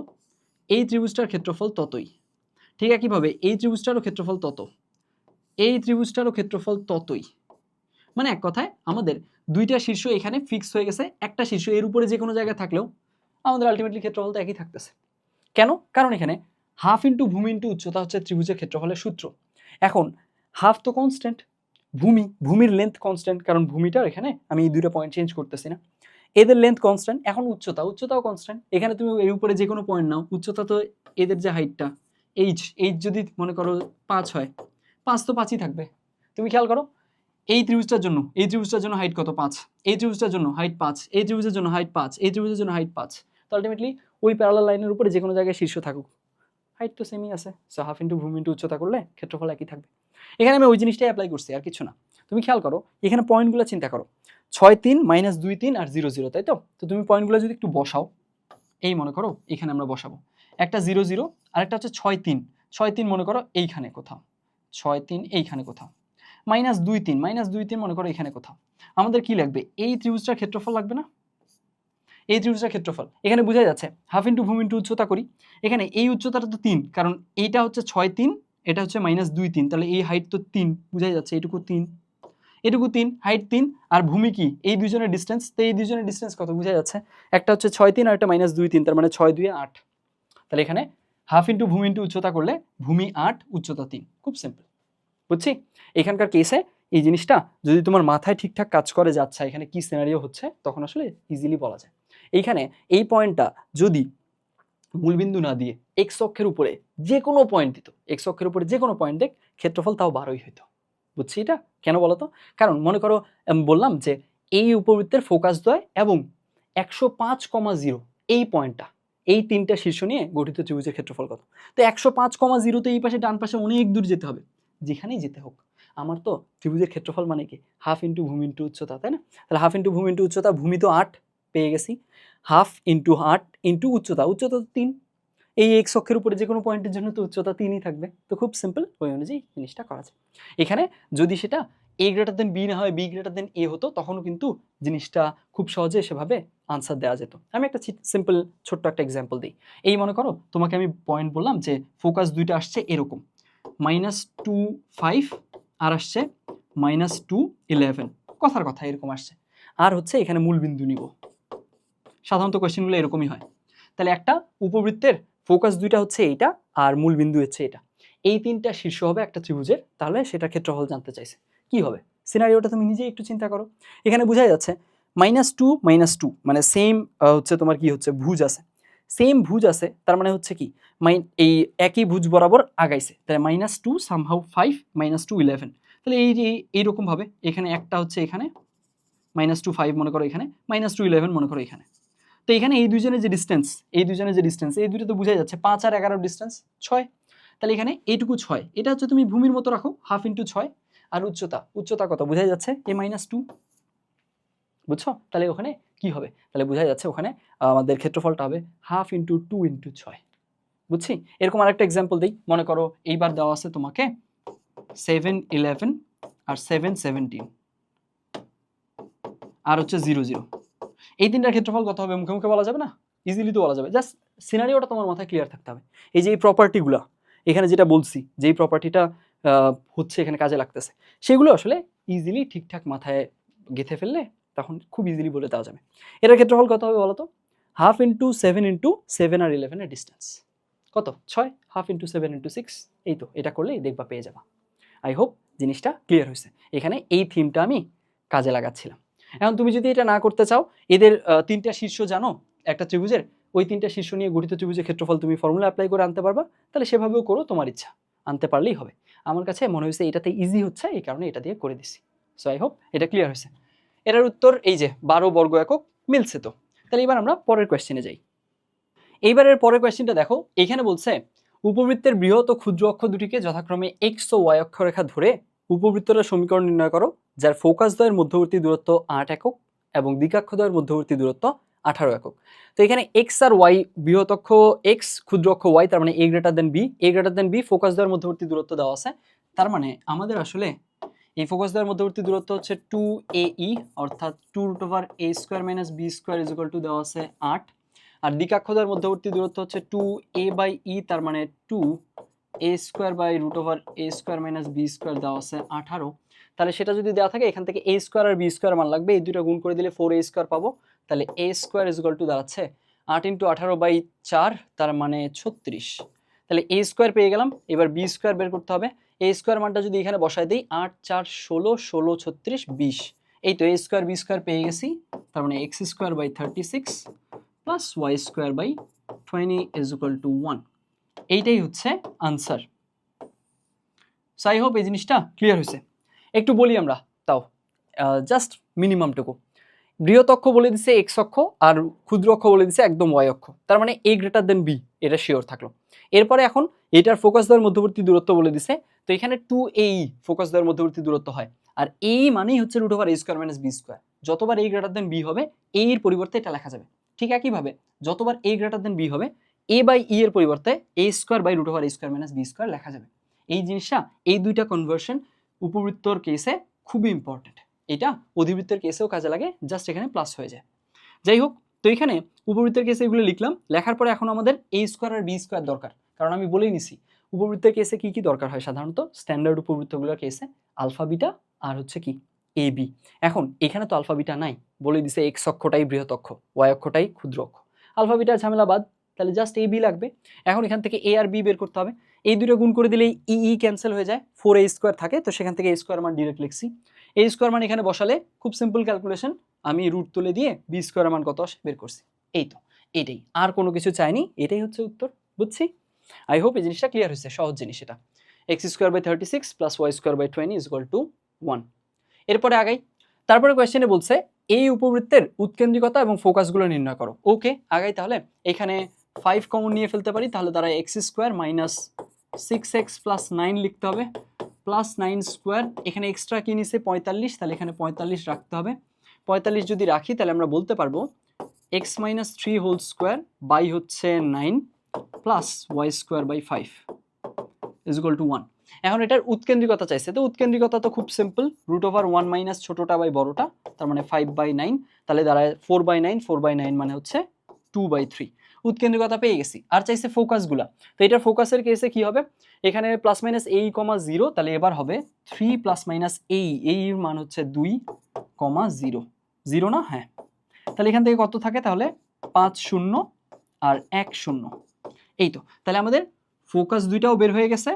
এই ত্রিভুজটার ক্ষেত্রফল ততই। ঠিক একইভাবে এই ত্রিভুজটারও ক্ষেত্রফল তত, এই ত্রিভুজটারও ক্ষেত্রফল ততই। মানে এক কথায় আমাদের দুইটা শীর্ষ এখানে ফিক্স হয়ে গেছে, একটা শীর্ষ এর উপরে যে কোনো জায়গায় থাকলেও আমাদের আলটিমেটলি ক্ষেত্রফল তো একই থাকতেছে। কেন? কারণ এখানে হাফ ইন্টু ভূমি ইন্টু উচ্চতা হচ্ছে ত্রিভুজের ক্ষেত্রফলের সূত্র। এখন হাফ তো কনস্ট্যান্ট, ভূমির লেন্থ কনস্ট্যান্ট, কারণ ভূমিটার এখানে আমি এই দুইটা পয়েন্ট চেঞ্জ করতেছি না, এদের লেন্থ কনস্ট্যান্ট। এখন উচ্চতাও কনস্ট্যান্ট, এখানে তুমি এর উপরে যে কোনো পয়েন্ট নাও, উচ্চতা তো এদের যে হাইটটা এইচ যদি মনে করো 5 হয়, 5 তো 5ই থাকবে। তুমি খেয়াল করো এই ত্রিভুজটার জন্য হাইট কত? 5। এই ত্রিভুজটার জন্য হাইট 5, এই ত্রিভুজের জন্য হাইট 5, এই ত্রিভুজের জন্য হাইট 5। তো আলটিমেটলি ওই প্যারালাল লাইনের উপরে যে কোনো জায়গায় শীর্ষ থাকুক, হাইট তো সেমই আছে। সো হাফ ইন্টু ভূমি ইন্টু উচ্চতা করলে ক্ষেত্রফল একই থাকবে। এখানে আমি ওই জিনিসটাই অ্যাপ্লাই করছি, আর কিছু না। তুমি খেয়াল করো এখানে পয়েন্টগুলো চিন্তা করো, 6 3 - 2 3 আর 0 0, তাই তো? তো তুমি পয়েন্টগুলো যদি একটু বসাও, এই মনে করো এখানে আমরা বসাবো একটা 0 0, আরেকটা হচ্ছে 6 3, 6 3 মনে করো এইখানে কোথাও, 6 3 এইখানে কোথাও, -2 3 মনে করো এখানে কোথাও। আমাদের কি লাগবে? এই ত্রিভুজটার ক্ষেত্রফল লাগবে না? এই ত্রিভুজটার ক্ষেত্রফল এখানে বোঝা যাচ্ছে হাফ ইন্টু ভূমি ইন্টু উচ্চতা করি। এখানে এই উচ্চতাটা তো 3, কারণ এইটা হচ্ছে 6 3, এটা হচ্ছে -2 3, তাহলে এই হাইট তো 3, বোঝা যাচ্ছে এটুকু 3, হাইট 3, আর ভূমি কি? এই দুজনের ডিস্টেন্স। তো এই দুজনের ডিস্টেন্স কত বোঝা যাচ্ছে? একটা হচ্ছে 6 3 আর একটা -2 3, তার মানে 6 2 8। তাহলে এখানে হাফ ইন্টু ভূমি ইন্টু উচ্চতা করলে ভূমি 8, উচ্চতা 3। খুব সিম্পল, বুঝছি? এখানকার কেসে এই জিনিসটা যদি তোমার মাথায় ঠিকঠাক কাজ করে যাচ্ছে এখানে কি সিনারিও হচ্ছে, তখন আসলে ইজিলি বলা যায়। এইখানে এই পয়েন্টটা যদি মূলবিন্দু না দিয়ে এক্স অক্ষের উপরে যে কোনো পয়েন্ট দিত, এক্স অক্ষের উপরে যে কোনো পয়েন্ট দেখ, ক্ষেত্রফল তাও 12ই হইতো। বুঝছি এটা কেন বলো তো? কারণ মনে করো বললাম যে এই উপবৃত্তের ফোকাস দ্বয় এবং 105,0 এই পয়েন্টটা, এই 3টা শীর্ষ নিয়ে গঠিত ত্রিভুজের ক্ষেত্রফল কত? তো 105,0 তে এই পাশে ডান পাশে অনেক দূর যেতে হবে, যেখানেই যেতে হোক আমার তো ত্রিভুজের ক্ষেত্রফল মানে কি? হাফ ইন্টু ভূমি ইন্টু উচ্চতা, তাই না? তাহলে হাফ ইন্টু ভূমি ইন্টু উচ্চতা, ভূমি তো 8 পেয়ে গেছি, হাফ ইন্টু 8 ইন্টু উচ্চতা তো 3, এই এক্স অক্ষের উপরে যে কোনো পয়েন্টের জন্য তো উচ্চতা 3ই থাকবে, তো খুব সিম্পল, ওই অনুযায়ী জিনিসটা করা যায়। এখানে যদি সেটা a গ্রেটার দেন বি না হয় b গ্রেটার দেন a হতো, তখনও কিন্তু জিনিসটা খুব সহজে সেভাবে আনসার দেওয়া যেত। আমি একটা সিম্পল ছোট্ট একটা এক্সাম্পল দিই। এই মনে করো তোমাকে আমি পয়েন্ট বললাম যে ফোকাস দুইটা আসছে এরকম, -2 5 আর আসছে -2 11, কথার কথা এরকম আসছে, আর হচ্ছে এখানে মূল বিন্দু নিব। সাধারণত কোয়েশ্চেনগুলো এরকমই হয়। তাহলে একটা উপবৃত্তের ফোকাস দুইটা হচ্ছে এইটা আর মূল বিন্দু হচ্ছে এটা, এই তিনটা শীর্ষ হবে একটা ত্রিভুজের, তাহলে সেটার ক্ষেত্রফল জানতে চাইছে। কি হবে সিনারিওটা তুমি নিজেই একটু চিন্তা করো। এখানে বোঝা যাচ্ছে -2 -2 মানে সেম হচ্ছে তোমার কি হচ্ছে ভুজ আছে, সেম ভুজ আছে, তার মানে হচ্ছে কি এই একই ভুজ বরাবর আগাইছে, তাহলে -2 সামহাউ 5 -2 11, তাহলে এই যে এইরকম ভাবে এখানে একটা হচ্ছে এখানে -2 5 মনে করো, এখানে -2 11 মনে করো এখানে। তো এখানে এই দুইজনের যে ডিস্টেন্স, এই দুইটা তো বোঝাই যাচ্ছে 5 আর 11 ডিস্টেন্স 6, তাহলে এখানে এইটুকু 6, এটা হচ্ছে তুমি ভূমির মতো রাখো, হাফ ইন্টু 6, আর উচ্চতা কত বোঝাই যাচ্ছে -2, বুঝছো? তাহলে ওখানে কি হবে, তাহলে বোঝা যাচ্ছে ওখানে আমাদের ক্ষেত্রফলটা হবে হাফ ইন্টু 2 ইন্টু 6, বুঝছি? এরকম আরেকটা এক্সাম্পল দিই, মনে করো এইবার দেওয়া আছে তোমাকে 7 11 আর 7 17 আর হচ্ছে 0 0, এই তিনটার ক্ষেত্রফল কত হবে মুখে মুখে বলা যাবে না, ইজিলি তো বলা যাবে, জাস্ট সিনারিওটা তোমার মাথায় ক্লিয়ার থাকতে হবে। এই যে এই প্রপার্টিগুলো এখানে যেটা বলছি, যেই প্রপার্টিটা হচ্ছে এখানে কাজে লাগতেছে, সেগুলো আসলে ইজিলি ঠিকঠাক মাথায় গেঁথে ফেললে তখন খুব ইজিলি বলে দেওয়া যাবে। এটার ক্ষেত্রফল কত হবে বলো তো, হাফ ইন্টু 7 ইন্টু 7 আর 11 এর ডিস্টেন্স কত 6, হাফ ইন্টু 7 ইন্টু 6, এই তো এটা করলেই দেখবা পেয়ে যাবা। আই হোপ জিনিসটা ক্লিয়ার হয়েছে। এখানে এই থিমটা আমি কাজে লাগাচ্ছিলাম। এখন তুমি যদি এটা না করতে চাও, এদের তিনটা শীর্ষ জানো একটা ত্রিভুজের, ওই তিনটা শীর্ষ নিয়ে গঠিত ত্রিভুজের ক্ষেত্রফল তুমি ফর্মুলা অ্যাপ্লাই করে আনতে পারবা, তাহলে সেভাবেও করো, তোমার ইচ্ছা, আনতে পারলেই হবে। আমার কাছে মনে হয়েছে এটাতে ইজি হচ্ছে, এই কারণে এটা দিয়ে করে দিছি। সো আই হোপ এটা ক্লিয়ার হয়েছে। এটার উত্তর এই যে 12 বর্গ একক মিলছে তো। তাহলে এবার আমরা পরের কোয়েশ্চেনে যাই। এইবারের পরের কোয়েশ্চেনটা দেখো, এখানে বলছে উপবৃত্তের বৃহৎ ও ক্ষুদ্র অক্ষ দুটিকে যথাক্রমে এক্স ও ওয়াই অক্ষরেখা ধরে উপবৃত্তের সমীকরণ নির্ণয় করো, যার ফোকাস দ্বয়ের মধ্যবর্তী দূরত্ব 8 একক এবং দ্বিকাক্ষ দ্বয়ের মধ্যবর্তী দূরত্ব 18 একক। তো এখানে এক্স আর ওয়াই, বৃহৎ অক্ষ এক্স, ক্ষুদ্র অক্ষ ওয়াই, তার মানে এ গ্রেটার দেন বি, ফোকাস দ্বয়ের মধ্যবর্তী দূরত্ব দেওয়া আছে। তার মানে আমাদের আসলে এই ফোকাস দ্বয়ের মধ্যবর্তী দূরত্ব হচ্ছে 2ae, অর্থাৎ 2√a² - b² দেওয়া আছে 8, আর দ্বিকাক্ষদ্বয়ের মধ্যবর্তী দূরত্ব হচ্ছে 2a/e, তার মানে 2a² - b² দেওয়া আছে 18। তাহলে সেটা যদি দেওয়া থাকে, এখান থেকে a² আর b² মান লাগবে, এই দুটো গুণ করে দিলে 4a² পাবো, তাহলে a² দাঁড়াচ্ছে 8 × 18/4, তার মানে 36। তাহলে a² পেয়ে গেলাম, এবার b² বের করতে হবে। a² মানটা যদি এখানে বসায় দিই, 8 4 16 16 36 20, এই তো a² b² পেয়ে গেছি, তার মানে x²/36 প্লাস y²/20 = 1, এইটাই হচ্ছে আনসার। সো আই হোপ এই জিনিসটা ক্লিয়ার হয়েছে। একটু বলি আমরা তাও, জাস্ট মিনিমামটুকু। বৃহৎ অক্ষ বলে দিছে এক্স অক্ষ, আর ক্ষুদ্র অক্ষ বলে দিছে একদম ওয়াই অক্ষ, তার মানে a গ্রেটার দেন বি, এটা শিওর থাকলো। এরপরে এখন এটার ফোকাস দ্বয়ের মধ্যবর্তী দূরত্ব বলে দিছে, তো এখানে 2ae ফোকাস দ্বয়ের মধ্যবর্তী দূরত্ব হয়, আর a মানেই হচ্ছে √a² - b², যতবার a গ্রেটার দেন বি হবে a এর পরিবর্তে এটা লেখা যাবে। ঠিক একইভাবে যতবার a গ্রেটার দেন বি হবে a/e এর পরিবর্তে a² / √a² - b² লেখা যাবে। এই জিনিসটা, এই দুইটা কনভার্সন উপবৃত্তর কেসে খুবই ইম্পর্টেন্ট, এটা অধিবৃত্তের কেসেও কাজে লাগে, জাস্ট এখানে প্লাস হয়ে যায়। যাই হোক, তো এখানে উপবৃত্তের কেসে এগুলো লিখলাম, লেখার পরে এখন আমাদের a² আর b² দরকার, কারণ আমি বলেই নিছি উপবৃত্তের কেসে কি কি দরকার হয় সাধারণত স্ট্যান্ডার্ড উপবৃত্তগুলোর কেসে, আলফা বিটা আর হচ্ছে কি এ বি। এখন এখানে তো আলফা বিটা নাই, বলে দিছে এক্স অক্ষটাই বৃহৎ অক্ষ, ওয়াই অক্ষটাই ক্ষুদ্র অক্ষ, আলফা বিটার ঝামেলা বাদ, তাহলে জাস্ট এ বি লাগবে। এখন এখান থেকে এ আর বি বের করতে হবে, এই দুটো গুণ করে দিলেই ই ক্যান্সেল হয়ে যায়, 4a² থাকে, তো সেখান থেকে a² মান ডিরেক্ট লিখছি। a² মান এখানে বসালে খুব সিম্পল ক্যালকুলেশন, আমি রুট তুলে দিয়ে b² মান কত আসে বের করছি, এই তো এটাই, আর কোনো কিছু চাইনি, এটাই হচ্ছে উত্তর, বুঝছি? আই হোপ এই জিনিসটা ক্লিয়ার হয়েছে, সহজ জিনিস এটা, x²/36 + y²/20 = 1। এরপরে আগাই, তারপরে কোয়েশ্চেনে বলছে এই উপবৃত্তের উৎকেন্দ্রিকতা এবং ফোকাসগুলো নির্ণয় করো। ওকে আগাই, তাহলে এখানে 5 কমন নিয়ে ফেলতে পারি, তাহলে দ্বারা x² - 6x + 9 লিখতে হবে, +9², এখানে এক্সট্রা কি নিছে 45, তাহলে এখানে 45 রাখতে হবে। 45 যদি রাখি তাহলে আমরা বলতে পারবো x - 3² বাই হচ্ছে 9 plus Y square by 5 is equal to 1। এখন এটার উৎকেন্দ্রিকতা চাইছে, তো উৎকেন্দ্রিকতা তো খুব সিম্পল, √1 মাইনাস ছোটটা বাই বড়টা, তার মানে 5/9, তাহলে দাঁড়ায় 4/9, 4/9 মানে হচ্ছে 2/3। উৎকেন্দ্রিকতা পেয়ে গেছি। আর চাইছে ফোকাসগুলা, তো এটার ফোকাসের কেসে কি হবে, এখানে প্লাস মাইনাস এই কমা 0, তাহলে এবার হবে 3 প্লাস মাইনাস এই এর মান হচ্ছে 2,0 0 না, হ্যাঁ, তাহলে এখান থেকে কত থাকে, তাহলে 5 0 আর 1 0। এই তো, তাহলে আমাদের ফোকাস দুইটাও বের হয়ে গেছে,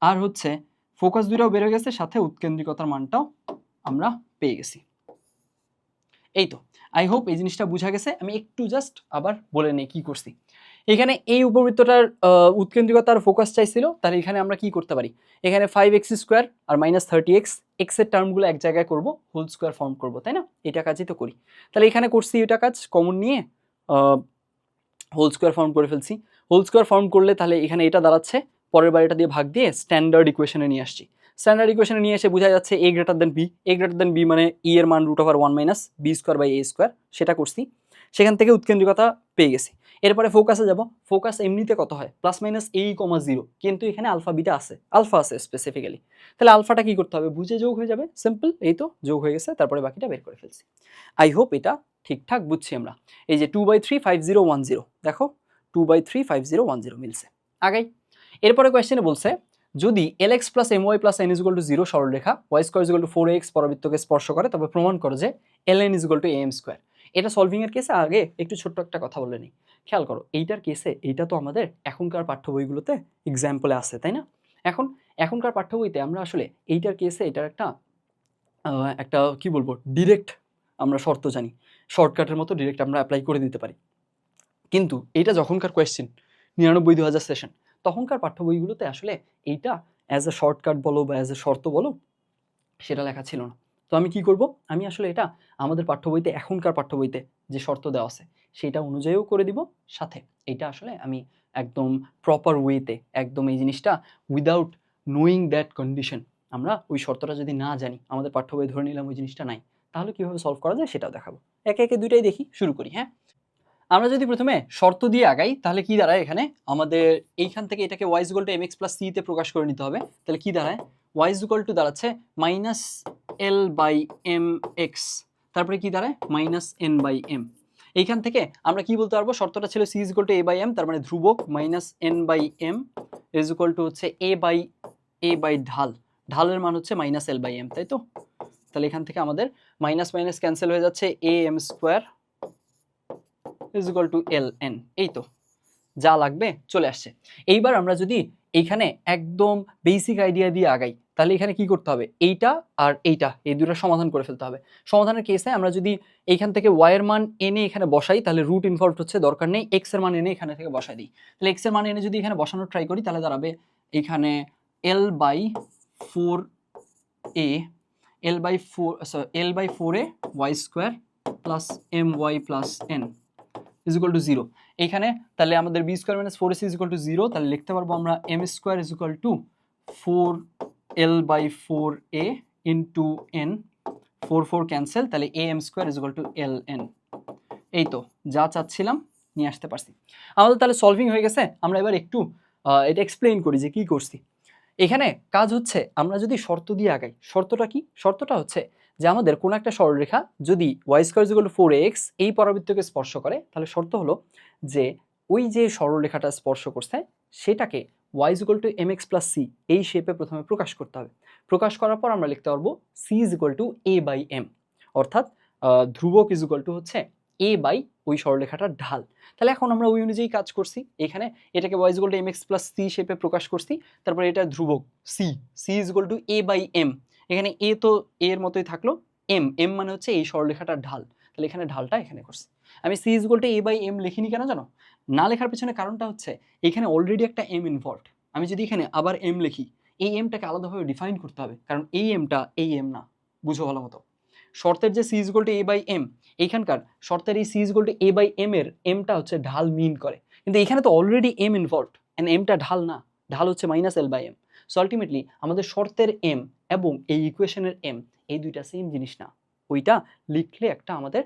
আর হচ্ছে ফোকাস দুইটাও বের হয়ে গেছে, সাথে উৎকেন্দ্রিকতার মানটাও আমরা পেয়ে গেছি। এই তো, আই হোপ এই জিনিসটা বোঝা গেছে। আমি একটু জাস্ট আবার বলে নেই কি করছি। এখানে এই উপবৃত্তটার উৎকেন্দ্রিকতার ফোকাস চাইছিল, তাহলে এখানে আমরা কি করতে পারি, এখানে 5x² আর -30x, এর টার্মগুলো এক জায়গায় করব, হোল স্কোয়ার ফর্ম করব, তাই না, এটা কাজই তো করি। তাহলে এখানে করছি এটা কাজ কমন নিয়ে হোল স্কোয়ার ফর্ম করে ফেলছি। হোল স্কোয়ার ফর্ম করলে তাহলে এখানে এটা দাঁড়াচ্ছে, পরের বার এটা দিয়ে ভাগ দিয়ে স্ট্যান্ডার্ড ইকুয়েশনে নিয়ে আসছি। স্ট্যান্ডার্ড ইকুয়েশনে নিয়ে এসে বোঝা যাচ্ছে a গ্রেটার দেন b, মানে e এর মান √1 মাইনাস b² সেটা করছি, সেখান থেকে উৎকেন্দ্রিকতা পেয়ে গেছি। এরপরে ফোকাসে যাব। ফোকাস এমনিতে কত হয়, প্লাস মাইনাস a,0, কিন্তু এখানে আলফা বিটা আছে, আলফা আছে স্পেসিফিক্যালি, তাহলে আলফাটা কি করতে হবে, বুঝে যোগ হয়ে যাবে, সিম্পল, এই তো যোগ হয়ে গেছে, তারপরে বাকিটা বের করে ফেলছি। আই হোপ এটা ঠিকঠাক বুঝছি আমরা। এই যে 2/3 5010, দেখো 2/3 5010 মিলছে, আগাই। এরপরে কোয়েশ্চেনে বলছে যদি lx plus my plus n equal to 0 সরলরেখা y square equal to 4ax পরাবৃত্তকে স্পর্শ করে, তবে প্রমাণ করো যে ln equal to am square. এটা সলভিং এর কেসে আগে একটু ছোট্ট একটা কথা বলে নিই, খেয়াল করো এইটার কেসে, এইটা তো আমাদের এখনকার পাঠ্য বইগুলোতে এক্সাম্পলে আছে, তাই না। এখনকার পাঠ্য বইতে আমরা আসলে এইটার কেসে এটার একটা কি বলবো, ডিরেক্ট আমরা শর্ত জানি, শর্টকাটের মতো ডিরেক্ট আমরা অ্যাপ্লাই করে দিতে পারি। কিন্তু এইটা যখনকার কোয়েশ্চেন 99-2000 সেশন, তখনকার পাঠ্য বইগুলোতে আসলে এইটা অ্যাজ এ শর্টকাট বলো বা অ্যাজ এ শর্ত বলো, সেটা লেখা ছিল না। তো আমি কি করব, আমি আসলে এটা আমাদের পাঠ্য বইতে, এখনকার পাঠ্য বইতে যে শর্ত দেওয়া আছে সেটা অনুযায়ীও করে দিব, সাথে এইটা আসলে আমি একদম প্রপার ওয়েতে, একদম এই জিনিসটা উইদাউট নোয়িং দ্যাট কন্ডিশন, আমরা ওই শর্তটা যদি না জানি, আমাদের পাঠ্য বই ধরে নিলাম ওই জিনিসটা নাই, তাহলে কীভাবে সলভ করা যায় সেটাও দেখাবো। একে একে দুইটাই দেখি, শুরু করি। হ্যাঁ, আমরা যদি প্রথমে শর্ত দিয়ে আগাই, তাহলে কি দাঁড়ায়, এখানে আমাদের এইখান থেকে এটাকে y equal to mx plus c তে প্রকাশ করে নিতে হবে। তাহলে কি দাঁড়ায়, y ইকুয়াল টু দাঁড়াচ্ছে -l/mx, তারপরে কি দাঁড়ায় -n/m। এইখান থেকে আমরা কি বলতে পারবো, শর্তটা ছিল c ইকুয়াল টু a/m, তার মানে ধ্রুবক -n/m ইজ ইকুয়াল টু হচ্ছে a/a ঢাল, ঢালের মান হচ্ছে -l/m, তাই তো। তাহলে এখান থেকে আমাদের মাইনাস মাইনাস ক্যান্সেল হয়ে যাচ্ছে, am square is equal two ln, এই তো যা লাগবে চলে আসছে। এইবার আমরা যদি এইখানে একদম বেসিক আইডিয়া দিয়ে আগাই, তাহলে এখানে কি করতে হবে, এইটা আর এইটা, এই দুটো সমাধান করে ফেলতে হবে। সমাধানের কেসে আমরা যদি এইখান থেকে y এর মান এনে এখানে বসাই, তাহলে রুট ইনভলভ হচ্ছে, দরকার নেই, x এর মান এনে এখানে থেকে বসাই দিই। তাহলে x এর মান এনে যদি এখানে বসানোর ট্রাই করি, তাহলে দাঁড়াবে এখানে l/4a y square plus my plus n is equal two 0। এইখানে তাহলে আমাদের b square minus 4ac is equal two 0, তাহলে লিখতে পারবো আমরা m square is equal two 4l/4a into n, 4 cancel, তাহলে am square is equal two ln। এই তো যা চাচ্ছিলাম নিয়ে আসতে পারছি। আমাদের তাহলে সলভিং হয়ে গেছে। আমরা এবার একটু এটা এক্সপ্লেইন করি যে কি করছি। এখানে কাজ হচ্ছে, আমরা যদি শর্ত দিয়ে আগাই, শর্তটা কি, শর্তটা হচ্ছে যে আমাদের কোনো একটা সরলরেখা যদি y square equal to 4ax এই পরাবৃত্তকে স্পর্শ করে, তাহলে শর্ত হলো যে ওই যে সরলরেখাটা স্পর্শ করছে সেটাকে y equal to mx plus c এই শেপে প্রথমে প্রকাশ করতে হবে। প্রকাশ করার পর আমরা লিখতে পারবো c ইকুয়াল টু a/m, অর্থাৎ ধ্রুবক ইকুয়াল টু হচ্ছে a বাই ওই সরলরেখাটার ঢাল। তাহলে এখন আমরা ওই অনুযায়ী কাজ করছি, এখানে এটাকে y equal to mx plus c শেপে প্রকাশ করছি, তারপরে এটা ধ্রুবক c ইকুয়াল টু a/m, এখানে a তো a এর মতোই থাকলো, m মানে হচ্ছে এই সরলরেখাটার ঢাল, তাহলে এখানে ঢালটা এখানে করছি। আমি c ইকুয়াল টু a/m লিখিনি কেন জানো, না লেখার পেছনে কারণটা হচ্ছে এখানে অলরেডি একটা m ইনভলভড। আমি যদি এখানে আবার m লিখি, এই mটাকে আলাদাভাবে ডিফাইন করতে হবে, কারণ এই mটা এই m না, বুঝো ভালো মতো। শর্তের যে c ইকুয়াল টু a/m, এইখানকার শর্তের এই c ইকুয়াল টু a/m এর mটা হচ্ছে ঢাল মিন করে, কিন্তু এখানে তো অলরেডি m ইনভলভড, এন্ড mটা ঢাল না, ঢাল হচ্ছে -l/m। সো আলটিমেটলি আমাদের শর্তের m এবং এই ইকুয়েশনের m এই দুইটা সেম জিনিস না, ওইটা লিখলে একটা আমাদের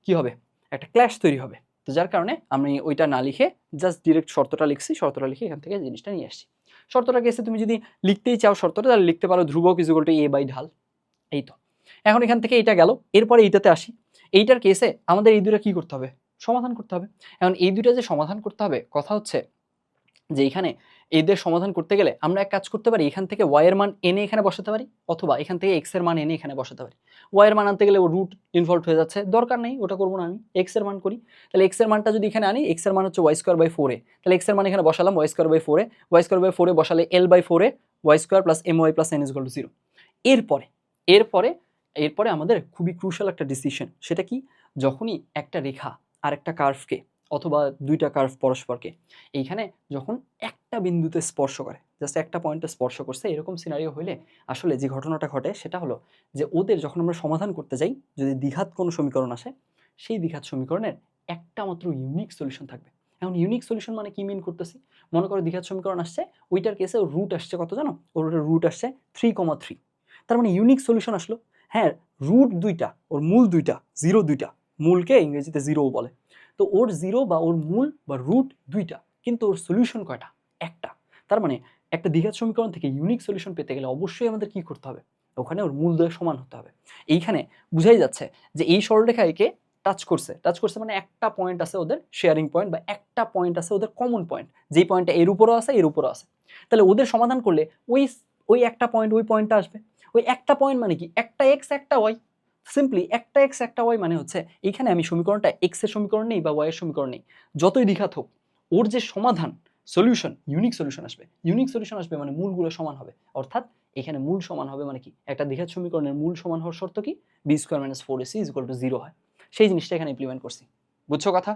কি হবে, একটা ক্ল্যাশ তৈরি হবে। তো যার কারণে আমি ওইটা না লিখে জাস্ট ডিরেক্ট শর্তটা লিখছি, শর্তটা লিখে এখান থেকে জিনিসটা নিয়ে আসছি। শর্তটা কেসে তুমি যদি লিখতেই চাও শর্তটা, তাহলে লিখতে পারো ধ্রুবক is equal to a by ঢাল। এই তো এখন এখান থেকে এটা গেল, এরপরে এইটাতে আসি। এইটার কেসে আমাদের এই দুটো কি করতে হবে, সমাধান করতে হবে। এখন এই দুটো যে সমাধান করতে হবে, কথা হচ্ছে যে এখানে এদের সমাধান করতে গেলে আমরা এক কাজ করতে পারি, এখান থেকে y এর মান এনে এখানে বসাতে পারি, অথবা এখান থেকে x এর মান এনে এখানে বসাতে পারি। y এর মান আনতে গেলে ও রুট ইনভলভ হয়ে যাচ্ছে, দরকার নেই, ওটা করবো না, আমি x এর মান করি। তাহলে x এর মানটা যদি এখানে আনি, x এর মান হচ্ছে y²/4a, তাহলে x এর মান এখানে বসালাম y²/4a, y²/4a বসালে l/4a y² plus my plus n = 0। এরপরে এরপরে এরপরে আমাদের খুবই ক্রুশাল একটা ডিসিশন, সেটা কি, যখনই একটা রেখা আর একটা কার্ভকে অথবা দুইটা কার্ভ পরস্পরকে এইখানে যখন একটা বিন্দুতে স্পর্শ করে, জাস্ট একটা পয়েন্টে স্পর্শ করছে, এরকম সিনারিও হইলে আসলে যে ঘটনাটা ঘটে সেটা হলো যে ওদের যখন আমরা সমাধান করতে যাই, যদি দ্বিঘাত কোনো সমীকরণ আসে, সেই দ্বিঘাত সমীকরণের একটা মাত্র ইউনিক সলিউশন থাকবে। এখন ইউনিক সলিউশন মানে কি মিন করতেছি, মনে করো দ্বিঘাত সমীকরণ আসছে, ওইটার কেসে ওর রুট আসছে কত জানো, ওর রুট আসছে 3,3, তার মানে ইউনিক সলিউশন আসলো। হ্যাঁ, রুট দুইটা, ওর মূল দুইটা, জিরো দুইটা, মূলকে ইংরেজিতে জিরোও বলে। তো ওর জিরো বা ওর মূল বা রুট দুইটা, কিন্তু ওর সলিউশন কয়টা, একটা। তার মানে একটা দ্বিঘাত সমীকরণ থেকে ইউনিক সলিউশন পেতে গেলে অবশ্যই আমাদের কি করতে হবে, ওখানে ওর মূল দ্বয় সমান হতে হবে। এইখানে বুঝাই যাচ্ছে যে এই সরলরেখা একে টাচ করছে মানে একটা পয়েন্ট আছে ওদের শেয়ারিং পয়েন্ট, বা একটা পয়েন্ট আছে ওদের কমন পয়েন্ট, যেই পয়েন্টটা এর উপরও আছে এর উপরও আছে। তাহলে ওদের সমাধান করলে ওই ওই একটা পয়েন্ট, ওই পয়েন্টটা আসবে। ওই একটা পয়েন্ট মানে কি, একটা এক্স একটা ওয়াই, সিম্পলি একটা এক্স একটা ওয়াই মানে হচ্ছে এইখানে আমি সমীকরণটা এক্স এর সমীকরণ নেই বা ওয়াই এর সমীকরণ নেই, যতই দ্বিঘাত হোক, ওর যে সমাধান সলিউশন, ইউনিক সলিউশন আসবে। ইউনিক সলিউশন আসবে মানে মূলগুলো সমান হবে, অর্থাৎ এখানে মূল সমান হবে মানে কি, একটা দ্বিঘাত সমীকরণের মূল সমান হওয়ার শর্ত কি, b² - 4ac = 0 হয়। সেই জিনিসটা এখানে ইমপ্লিমেন্ট করছি। বুঝছো কথা,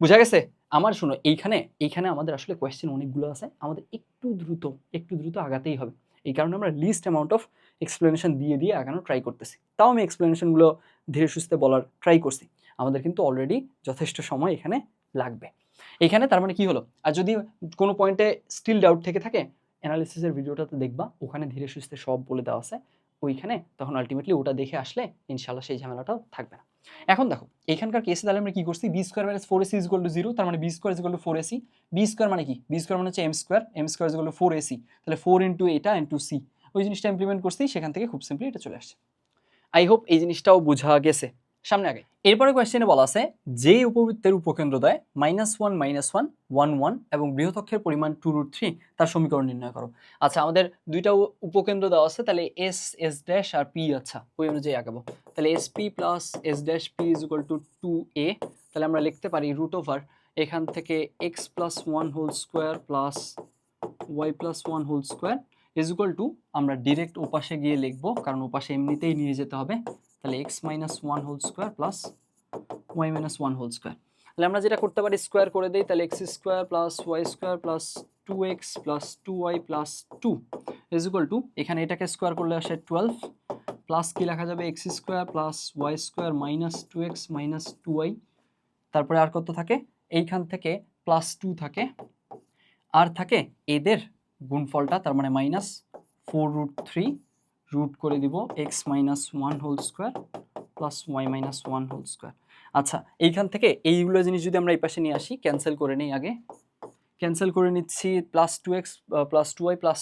বুঝা গেছে? আমার শোনো, এইখানে আমাদের আসলে কোয়েশ্চেন অনেকগুলো আছে, আমাদের একটু দ্রুত আগাতেই হবে। এই কারণে আমরা লিস্ট অ্যামাউন্ট অফ এক্সপ্লেনেশন দিয়ে আগানোর ট্রাই করতেছি। তাও আমি এক্সপ্লেনেশনগুলো ধীরে সুস্থে বলার ট্রাই করছি। আমাদের কিন্তু অলরেডি যথেষ্ট সময় এখানে লাগবে। এইখানে তার মানে কি হলো, আর যদি কোনো পয়েন্টে স্টিল ডাউট থেকে থাকে, অ্যানালিসিসের ভিডিওটাতে দেখবা, ওখানে ধীরে সুস্থে সব বলে দেওয়া আছে ওইখানে, তখন আলটিমেটলি ওটা দেখে আসলে ইনশাল্লাহ সেই ঝামেলাটাও থাকবে না। এখন দেখো এখানকার কেসে তাহলে আমরা কি করছি, b² - 4ac = 0, তার মানে b² = 4ac। b² মানে কি, b² মানে হচ্ছে m² = 4ac, তাহলে 4 ইন্টু এটা ইন্টু c, ওই জিনিসটা ইমপ্লিমেন্ট করছি, সেখান থেকে খুব সিম্পলি এটা চলে আসছে। আই হোপ এই জিনিসটাও বোঝা গেছে। সামনে আগে এরপরে কোয়েশ্চেনে বলা আছে, যে উপবৃত্তের উপকেন্দ্রদ্বয় -1 -1 1 1 এবং বৃহৎ অক্ষের পরিমাণ 2√3, তার সমীকরণ নির্ণয় করো। আচ্ছা, আমাদের দুইটা উপকেন্দ্র দেওয়া আছে, তাহলে এস এস ড্যাশ আর পি, আচ্ছা ওই অনুযায়ী আগাবো। তাহলে SP plus S dash P is equal two 2a, তাহলে আমরা লিখতে পারি রুট ওভার এখান থেকে x plus 1 whole square plus y plus 1 whole square is equal to, আমরা ডিরেক্ট ওপাশে গিয়ে লিখবো কারণ ওপাশে এমনিতেই নিয়ে যেতে হবে, তাহলে x minus 1 whole square plus y minus 1 whole square. তাহলে আমরা যেটা করতে পারি, স্কোয়ার করে দিই, তাহলে x square plus y square plus 2x plus 2y plus 2 is equal two, এখানে এটাকে স্কোয়ার করলে আসে 12, প্লাস কি লেখা যাবে, x square plus y square minus 2x minus 2y, তারপরে আর কত থাকে, এইখান থেকে প্লাস 2 থাকে, আর থাকে এদের গুণফলটা, তার মানে মাইনাস 4√3, রুট করে দিব x minus 1 whole square plus y minus 1 whole square. আচ্ছা, এইখান থেকে এইগুলো জিনিস যদি আমরা এই পাশে নিয়ে আসি, ক্যান্সেল করে নিই, আগে ক্যান্সেল করে নিচ্ছি, plus 2x plus 2y plus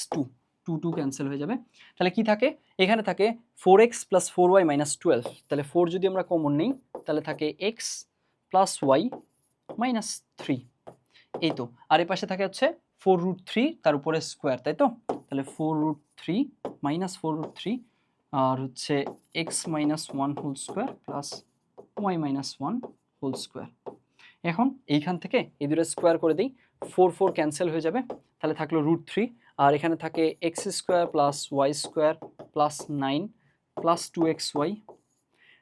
2 cancel হয়ে যাবে। তাহলে কি থাকে, এখানে থাকে 4x প্লাস 4y মাইনাস 12, তাহলে 4 যদি আমরা কমন নিই তাহলে থাকে x প্লাস y মাইনাস 3, এই তো। আর এই পাশে থাকে হচ্ছে 4√3 তার উপরে স্কোয়ার, তাই তো, তাহলে 4√3 মাইনাস 4√3 আর হচ্ছে x minus 1 whole square plus y minus 1 whole square. এখন এইখান থেকে এই দুটো স্কোয়ার করে দিই, 4 ক্যান্সেল হয়ে যাবে, তাহলে থাকলো √3, আর এখানে থাকে x square plus y square plus 9 plus 2xy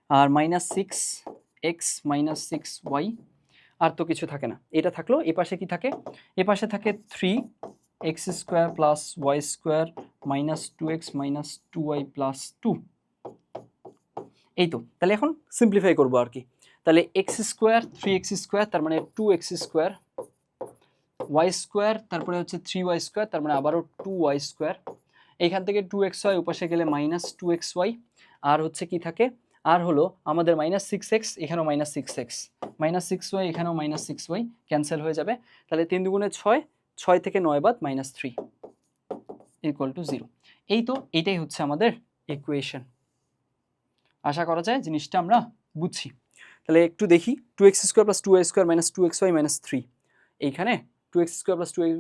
আর মাইনাস 6x মাইনাস 6y, আর তো কিছু থাকে না, এটা থাকলো। এ পাশে কি থাকে, এ পাশে থাকে 3x square plus y square minus 2x minus 2y plus 2, এই তো। তাহলে এখন সিম্পলিফাই করবো আর কি, তাহলে x স্কোয়ার 3x স্কোয়ার তার মানে 2x স্কোয়ার, y স্কোয়ার তারপরে হচ্ছে 3y স্কোয়ার তার মানে আবারও 2y স্কোয়ার, এখান থেকে 2xy উপাশে গেলে মাইনাস 2xy, আর হচ্ছে কি থাকে, আর হলো আমাদের -6x, এখানেও -6x, -6y, এখানেও -6y ক্যান্সেল হয়ে যাবে। তাহলে 3 দুগুণে 6, 6 থেকে 9 বাদ -3 = 0। এই তো এটাই হচ্ছে আমাদের ইকুয়েশন। আশা করা যায় জিনিসটা আমরা বুঝছি। তাহলে একটু দেখি 2x² + 2y² - 2xy - 3, এইখানে 2x² + 2y²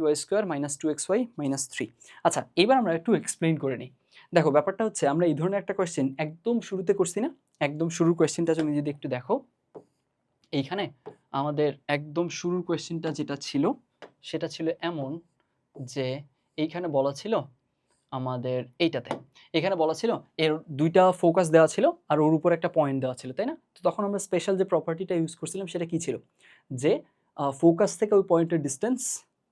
- 2xy - 3। আচ্ছা, এবার আমরা একটু এক্সপ্লেইন করে নিই। দেখো ব্যাপারটা হচ্ছে আমরা এই ধরনের একটা কোয়েশ্চেন একদম শুরুতে করছি না? একদম শুরুর কোয়েশ্চেনটা তুমি যদি একটু দেখো, এইখানে আমাদের একদম শুরুর কোয়েশ্চেনটা যেটা ছিল সেটা ছিল এমন যে এইখানে বলা ছিল আমাদের এইটাতে, এখানে বলা ছিল এর দুইটা ফোকাস দেওয়া ছিল আর ওর উপর একটা পয়েন্ট দেওয়া ছিল, তাই না? তো তখন আমরা স্পেশাল যে প্রপার্টিটা ইউজ করছিলাম সেটা কি ছিল, যে ফোকাস থেকে ওই পয়েন্টের ডিস্টেন্স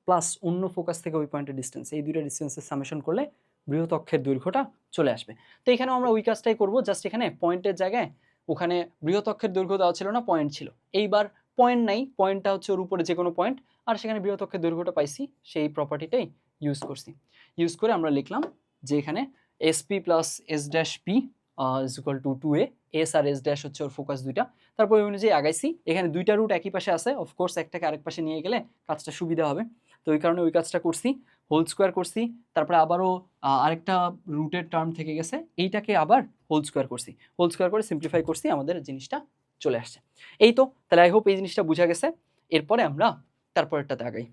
প্লাস অন্য ফোকাস থেকে ওই পয়েন্টের ডিস্টেন্স, এই দুইটা ডিস্টেন্সের সামেশন করলে বৃহৎ অক্ষের দৈর্ঘ্যটা চলে আসবে। তো এখানেও আমরা ওই কাজটাই করব, জাস্ট এখানে পয়েন্টের জায়গায় ওখানে বৃহৎ অক্ষের দৈর্ঘ্য দেওয়া ছিল না, পয়েন্ট ছিল। এইবার পয়েন্ট নাই, পয়েন্টটা হচ্ছে ওর উপরে যে কোনো পয়েন্ট, আর সেখানে বৃহৎ অক্ষের দৈর্ঘ্যটা পাইছি, সেই প্রপার্টিটাই ইউজ করছি। ইউজ করে আমরা লিখলাম যে এখানে SP + S' P = 2a, S আর S' হচ্ছে ওর ফোকাস দুইটা। তারপর ওই অনুযায়ী আগাইছি, এখানে দুইটা রুট একই পাশে আছে, অফকোর্স একটাকে আরেক পাশে নিয়ে গেলে কাজটা সুবিধা হবে, তো ওই কারণে ওই কাজটা করছি, হোল স্কোয়ার করছি। তারপরে আবারও আরেকটা রুটের টার্ম থেকে গেছে, এইটাকে আবার হোল স্কোয়ার করছি, হোল স্কোয়ার করে সিম্পলিফাই করছি, আমাদের জিনিসটা চলে আসছে। এই তো, তাহলে আই হোপ এই জিনিসটা বোঝা গেছে। এরপরে আমরা তারপরেরটাতে আগাই।